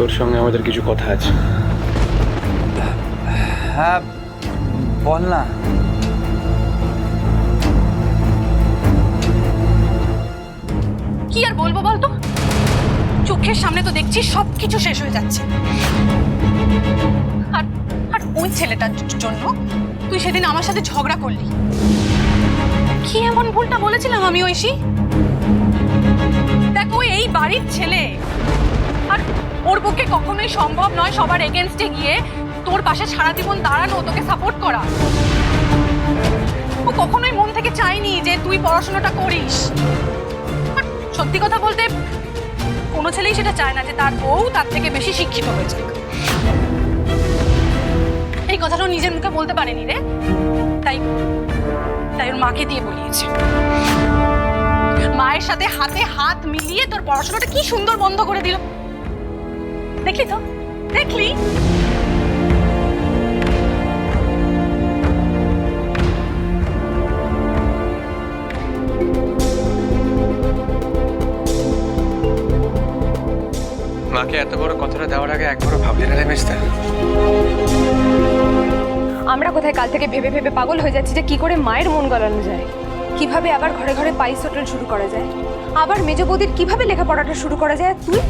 তোর সঙ্গে আমাদের কিছু কথা আছে। হ্যাঁ বল না। কি আর বলবো বলতো, চোখের সামনে তো দেখছি সবকিছু শেষ হয়ে যাচ্ছে। আর আর ওই ছেলেটার জন্য তুই সেদিন আমার সাথে ঝগড়া করলি। কি এমন ভুলটা বলেছিলাম আমি ঐশী? দেখো এই বাড়ির ছেলে, আর ওর পক্ষে কখনোই সম্ভব নয় সবার এগেনস্টে গিয়ে তোর পাশে সারা জীবন দাঁড়ানো, তোকে সাপোর্ট করা। ও কখনোই মন থেকে চায়নি যে তুই পড়াশোনাটা করিস। আর সত্যি কথা বলতে কোনো ছেলেই সেটা চায় না যে তার বউ তার থেকে বেশি শিক্ষিত হয়েছে। এই কথাটাও নিজের মুখে বলতে পারেনি রে, তাই তাই ওর মাকে দিয়ে বলিয়েছে। মায়ের সাথে হাতে হাত মিলিয়ে তোর পড়াশোনাটা কি সুন্দর বন্ধ করে দিল। দেখলি তো, দেখলি? মাকে এত বড় কথাটা দেওয়ার আগে একবারও ভাবলি না রে মিস্টার? আমরা কোথায় কাল থেকে ভেবে ভেবে পাগল হয়ে যাচ্ছি যে কি করে মায়ের মন গলানো যায়, কিভাবে আবার ঘরে ঘরে পাইস হোটেল শুরু করা যায়, আবার মেজ বৌদির কিভাবে লেখাপড়াটা শুরু করা যায়। তুই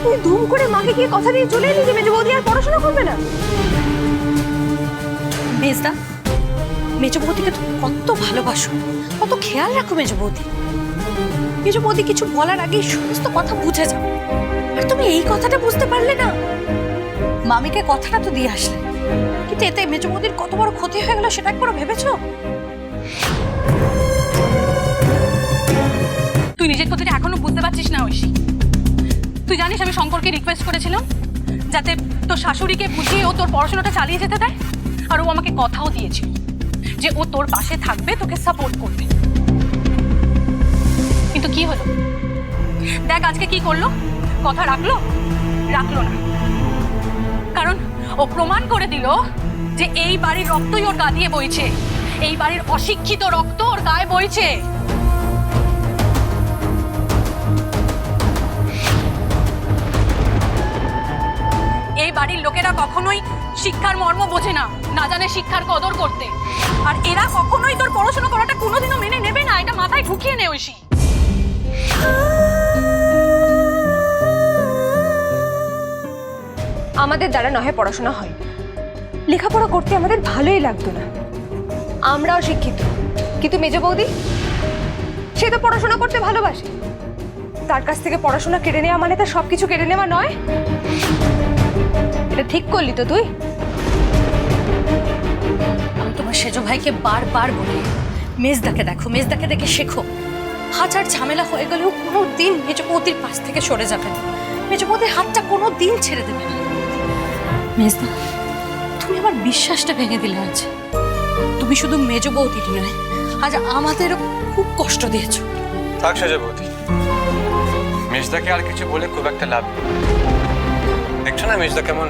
তুই ধুম করে মাকে গিয়ে কথা দিয়ে চলে এলি যে মেজ বৌদি আর পড়াশোনা করবে না। মেজদা, মেজ বৌদিকে তো কত ভালোবাসো, কত খেয়াল রাখো মেজ বৌদি। মেজ বৌদি কিছু বলার আগেই সমস্ত কথা বুঝে যাও, আর তুমি এই কথাটা বুঝতে পারলে না? মামিকে কথাটা তো দিয়ে আসলে, কিন্তু এতে মেজ বৌদির কত বড় ক্ষতি হয়ে গেল সেটা একবার ভেবেছো? তুই নিজের ক্ষতিটা এখনো বুঝতে পারছিস না ঐশী। তুই জানিস আমি শঙ্করকে রিকোয়েস্ট করেছিলাম যাতে তোর শাশুড়িকে বুঝিয়ে ও তোর পড়াশোনাটা চালিয়ে যেতে দেয়, আর ও আমাকে কথাও দিয়েছিল যে ও তোর পাশে থাকবে, তোকে সাপোর্ট করবে। কিন্তু কি হলো দেখ আজকে কি করলো? কথা রাখলো? রাখলো না। কারণ ও প্রমাণ করে দিল যে এই বাড়ির রক্তই ওর গা দিয়ে বইছে, এই বাড়ির অশিক্ষিত রক্ত ওর গায়ে বইছে। এই বাড়ির লোকেরা কখনোই শিক্ষার মর্ম বোঝে না, না জানে শিক্ষার কদর করতে। আর এরা কখনোই তোর পড়াশোনা করাটা কোনোদিনও মেনে নেবে না, এটা মাথায় ঢুকিয়ে নে ঐশী। আমাদের দ্বারা নয় পড়াশোনা হয়, লেখাপড়া করতে আমাদের ভালোই লাগতো না। আমরাও শিক্ষিত, কিন্তু মেজ বৌদি সে তো পড়াশোনা করতে ভালোবাসে। তার কাছ থেকে পড়াশোনা কেড়ে নেওয়া মানে তার সবকিছু কেড়ে নেওয়া নয়। এটা ঠিক করলি তো তুই? আমি তোমার সেজো ভাইকে বারবার বলি, মেজদাকে দেখো, মেজদাকে দেখে শেখো। হাজার ঝামেলা হয়ে গেলেও কোনো দিন মেজ বৌদির পাশ থেকে সরে যাবে না, মেজ বৌদির হাতটা কোনো দিন ছেড়ে দেবে না। মেজদা, তুমি আমার বিশ্বাসটা ভেঙে দিলে আজ। তুমি শুধু মেজ বৌদির নয়, আজ আমাদেরও খুব কষ্ট দিয়েছো। থাক সেজো বৌদি, মেজদাকে আর কিছু বলে খুব একটা লাভ নেই। দেখছো না মেজদা কেমন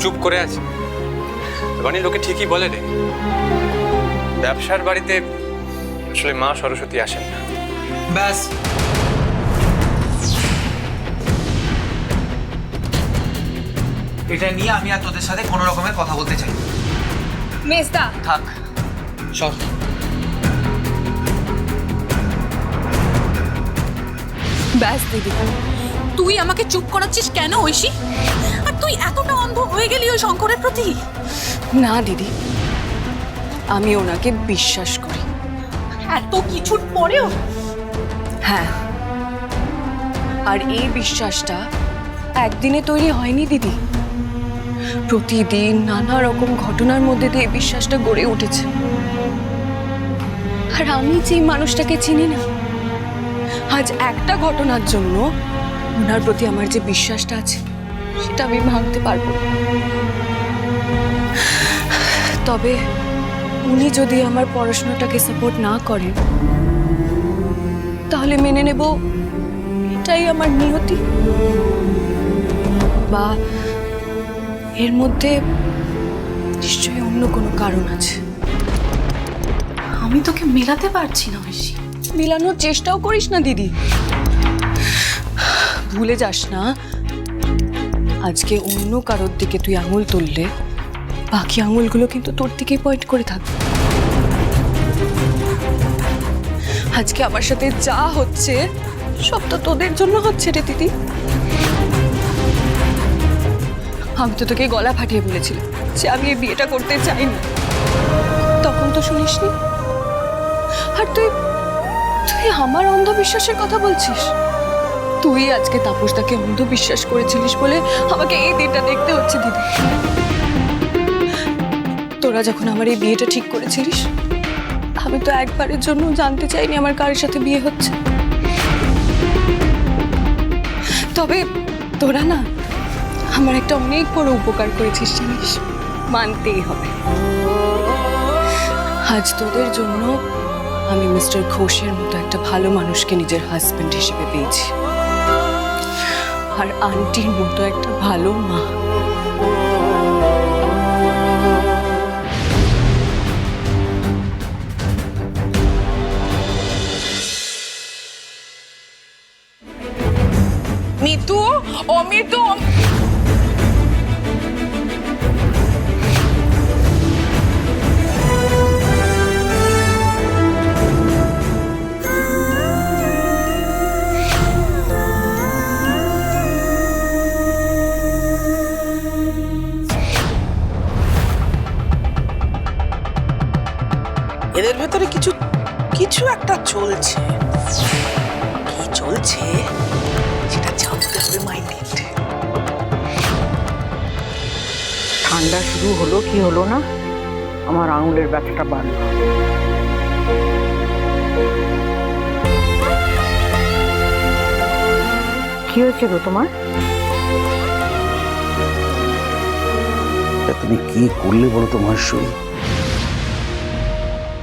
চুপ করে আছে? বাড়ির লোকে ঠিকই বলে রে, ব্যবসার বাড়িতে আসলে মা সরস্বতী আসেন না। ব্যাস, এটা নিয়ে আমি আর তোদের সাথে কোনো রকমের কথা বলতে চাই। মেজদা থাক, সর। ব্যাস দিদি, তুই আমাকে চুপ করাচ্ছিস কেন ঐশী? আর তুই এতটা অন্ধ হয়ে গেলি ওই শঙ্করের প্রতি? না দিদি, আমি ওনাকে বিশ্বাস করি। এত কিছুর পরেও? হ্যাঁ, আর এই বিশ্বাসটা একদিনে তৈরি হয়নি দিদি। প্রতিদিন নানা রকম ঘটনার মধ্যে দিয়ে এই বিশ্বাসটা গড়ে উঠেছে। আর আমি যে মানুষটাকে চিনি না, আজ একটা ঘটনার জন্য ওনার প্রতি আমার যে বিশ্বাসটা আছে সেটা আমি ভাঙতে পারবো না। তবে উনি যদি আমার পড়াশোনাটাকে সাপোর্ট না করেন তাহলে মেনে নেব এটাই আমার নিয়তি, বা এর মধ্যে নিশ্চয়ই অন্য কোনো কারণ আছে। আমি তোকে মেলাতে পারছি না ঐশী। মিলানোর চেষ্টাও করিস না দিদি। ভুলে যাস না আজকে অন্য কারোর দিকে তুই আঙুল তুললে বাকি আঙুলগুলো কিন্তু তোর দিকেই পয়েন্ট করে থাকবে। আজকে আমার সাথে যা হচ্ছে সব তো তোদের জন্য হচ্ছে রে দিদি। আমি তো তোকে গলা ফাটিয়ে বলেছিলাম যে আমি এই বিয়েটা করতে চাই না, তখন তো শুনিসনি। আর তুই তুই আমার অন্ধবিশ্বাসের কথা বলছিস? তুই আজকে তাপসদাকে অন্ধবিশ্বাস করেছিলিস বলে আমাকে এই দিনটা দেখতে হচ্ছে দিদি। তোরা যখন আমার এই বিয়েটা ঠিক করেছিলিস আমি তো একবারের জন্য জানতে চাইনি আমার কার সাথে বিয়ে হচ্ছে। তবে তোরা না আমার একটা অনেক বড় উপকার করেছিস জানিস, মানতেই হবে। আজ তোদের জন্য আমি মিস্টার ঘোষের মতো একটা ভালো মানুষকে নিজের হাজবেন্ড হিসেবে পেয়েছি, আর আন্টির মতো একটা ভালো মা। মিতু, ও মিতু, এদের ভেতরে কিছু কিছু একটা চলছে। কি চলছে সেটা জানতে হবে মাইন্ডেড। ঠান্ডা শুরু হলো কি হলো না, আমার আঙুলের ব্যথাটা বাড়লো। কি হয়েছে গো তোমার? তুমি কি করলে বলো তো মহেশ্বরী?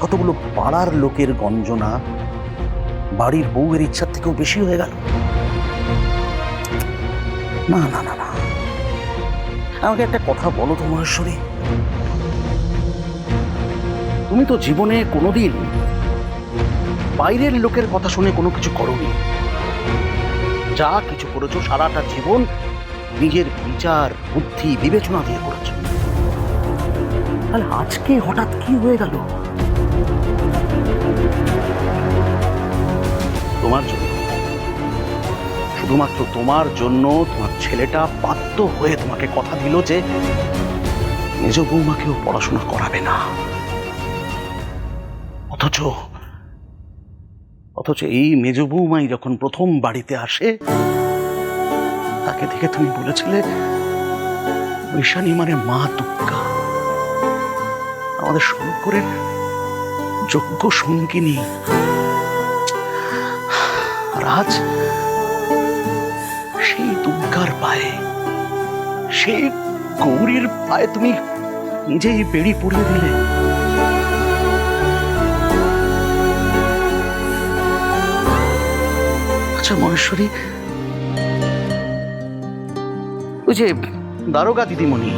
কতগুলো পাড়ার লোকের গঞ্জনা বাড়ির বউয়ের ইচ্ছার থেকেও বেশি হয়ে গেল। না না না না, আমাকে একটা কথা বলো তো মহেশ্বরী, তুমি তো জীবনে কোনোদিন বাইরের লোকের কথা শুনে কোনো কিছু করোনি। যা কিছু করেছো সারাটা জীবন নিজের বিচার বুদ্ধি বিবেচনা দিয়ে করেছো। তাহলে আজকে হঠাৎ কি হয়ে গেল? তোমার জন্য, শুধুমাত্র তোমার জন্য তোমার ছেলেটা বাধ্য হয়ে তোমাকে কথা দিল যে মেজ বৌমাকেও পড়াশোনা করাবে না। অথচ এই মেজ বৌমাই যখন প্রথম বাড়িতে আসে তাকে দেখে তুমি বলেছিলে ঐশানী মানে মা দুর্গা, আমাদের শঙ্করের যোগ্য সঙ্গিনী। আজ সেই দুর্গার পায়ে, সেই গৌরীর পায়ে তুমি নিজেই বেড়ি পরিয়ে দিলে। আচ্ছা মহেশ্বরী, ওই যে দারোগা দিদিমণি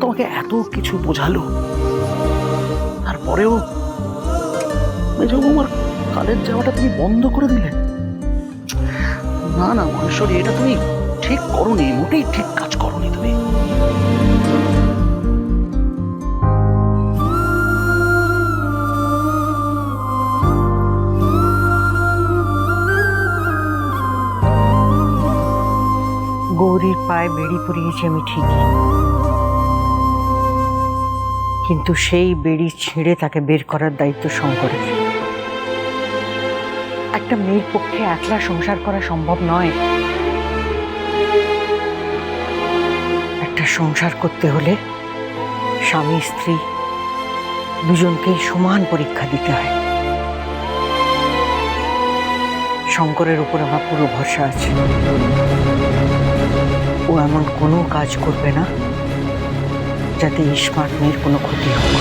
তোমাকে এত কিছু বোঝালো, তারপরেও মেজ বৌমার কালের যাওয়াটা তুমি বন্ধ করে দিলে। না না মহেশ্বরী, এটা তুমি ঠিক করোনি, মোটেই ঠিক কাজ করোনি তুমি। গৌরীর পায়ে বেড়ি পরিয়েছি আমি ঠিকই, কিন্তু সেই বেড়ি ছিঁড়ে তাকে বের করার দায়িত্ব শঙ্করের। একটা মেয়ের পক্ষে একলা সংসার করা সম্ভব নয়। একটা সংসার করতে হলে স্বামী স্ত্রী দুজনকেই সমান পরীক্ষা দিতে হয়। শঙ্করের উপর আমার পুরো ভরসা আছে। ও এমন কোনো কাজ করবে না যাতে স্মার্ট মেয়ের কোনো ক্ষতি হোক।